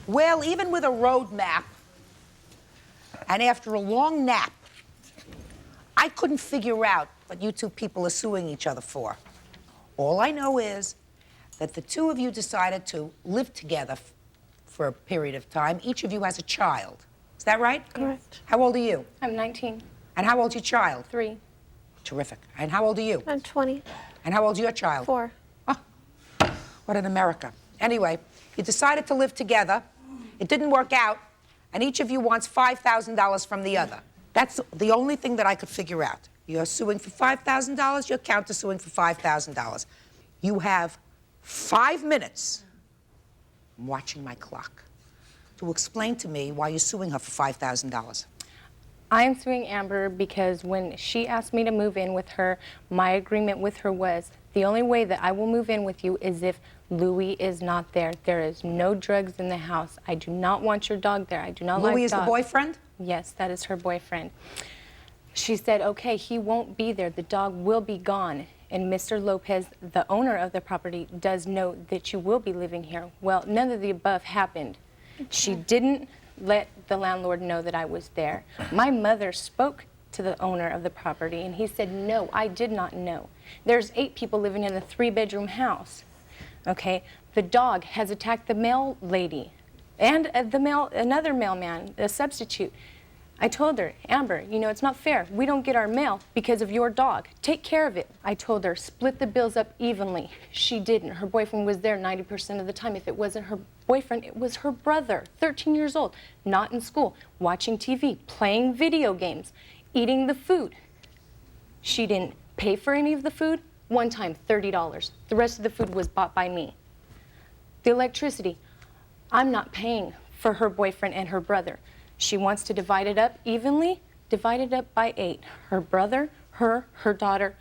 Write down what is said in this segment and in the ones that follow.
Well, even with a road map, and after a long nap, I couldn't figure out what you two people are suing each other for. All I know is that the two of you decided to live together for a period of time. Each of you has a child. Is that right? Correct. How old are you? I'm 19. And how old's your child? 3. Terrific. And how old are you? I'm 20. And how old's your child? 4. Oh, what an America. Anyway, you decided to live together. It didn't work out, and each of you wants $5,000 from the other. That's the only thing that I could figure out. You're suing for $5,000, your countersuing for $5,000. You have 5 minutes, I'm watching my clock, to explain to me why you're suing her for $5,000. I'm suing Amber because when she asked me to move in with her, my agreement with her was the only way that I will move in with you is if Louis is not there. There is no drugs in the house. I do not want your dog there. I do not like dogs. Louis is the boyfriend? Yes, that is her boyfriend. She said, okay, he won't be there. The dog will be gone. And Mr. Lopez, the owner of the property, does know that you will be living here. Well, none of the above happened. Okay. She didn't let the landlord know that I was there. My mother spoke to the owner of the property, and he said, no, I did not know. There's 8 people living in a 3-bedroom house. Okay, the dog has attacked the mail lady and another mailman, a substitute. I told her, Amber, you know, it's not fair. We don't get our mail because of your dog. Take care of it. I told her, split the bills up evenly. She didn't. Her boyfriend was there 90% of the time. If it wasn't her boyfriend, it was her brother, 13 years old, not in school, watching TV, playing video games, eating the food. She didn't pay for any of the food. One time, $30. The rest of the food was bought by me. The electricity, I'm not paying for her boyfriend and her brother. She wants to divide it up evenly, divide it up by 8. Her brother, her daughter,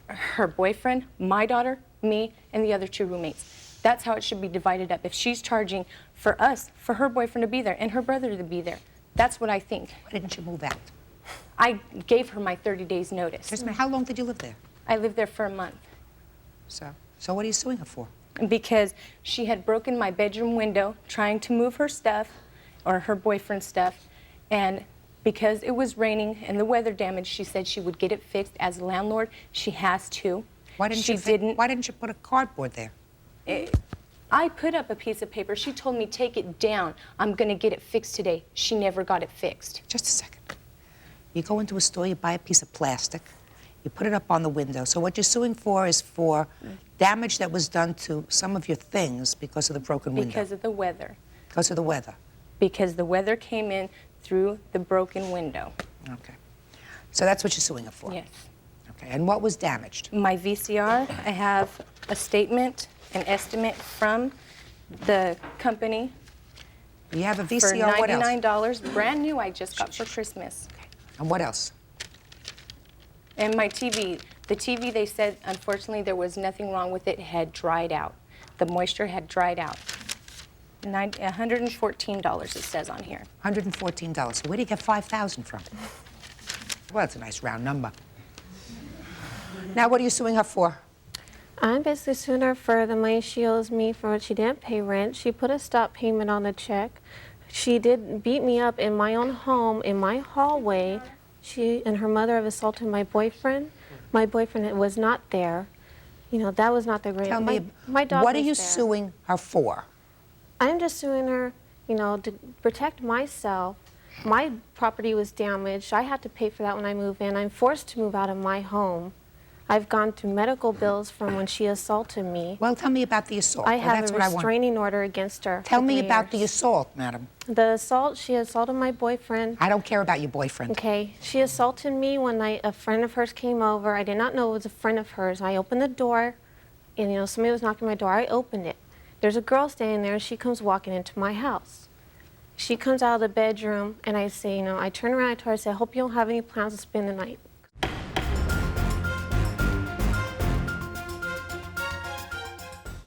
her boyfriend, my daughter, me, and the other 2 roommates. That's how it should be divided up. If she's charging for us, for her boyfriend to be there and her brother to be there, that's what I think. Why didn't you move out? I gave her my 30 days notice. Just a minute, how long did you live there? I lived there for a month. So what are you suing her for? Because she had broken my bedroom window trying to move her stuff, or her boyfriend's stuff, and because it was raining and the weather damage, she said she would get it fixed. As a landlord, she has to. Why didn't you put a cardboard there? I put up a piece of paper. She told me, take it down. I'm going to get it fixed today. She never got it fixed. Just a second. You go into a store, you buy a piece of plastic, you put it up on the window. So what you're suing for is for damage that was done to some of your things because of the broken window. Because of the weather. Because of the weather. Because the weather came in through the broken window. Okay. So that's what you're suing her for? Yes. Okay. And what was damaged? My VCR, I have a statement, an estimate from the company. You have a VCR, for what else? $99, brand new, I just got for Christmas. Okay. And what else? And my TV. The TV, they said, unfortunately, there was nothing wrong with it. It had dried out. The moisture had dried out. $114, it says on here. $114. So where do you get $5,000 from? Well, that's a nice round number. Now, what are you suing her for? I'm basically suing her for the money she owes me for what she didn't pay rent. She put a stop payment on the check. She did beat me up in my own home, in my hallway. She and her mother have assaulted my boyfriend. My boyfriend was not there. You know, that was not the great. Tell me, my dog what are was you there. suing her for? I'm just suing her, you know, to protect myself. My property was damaged. I had to pay for that when I moved in. I'm forced to move out of my home. I've gone through medical bills from when she assaulted me. Well, tell me about the assault. I have that's a what I want. restraining order against her. Tell me about the assault, madam. The assault, she assaulted my boyfriend. I don't care about your boyfriend. Okay. She assaulted me when a friend of hers came over. I did not know it was a friend of hers. I opened the door, and, you know, somebody was knocking on my door. I opened it. There's a girl standing there, and she comes walking into my house. She comes out of the bedroom, and I say, you know, I turn around, I told her, I say, I hope you don't have any plans to spend the night.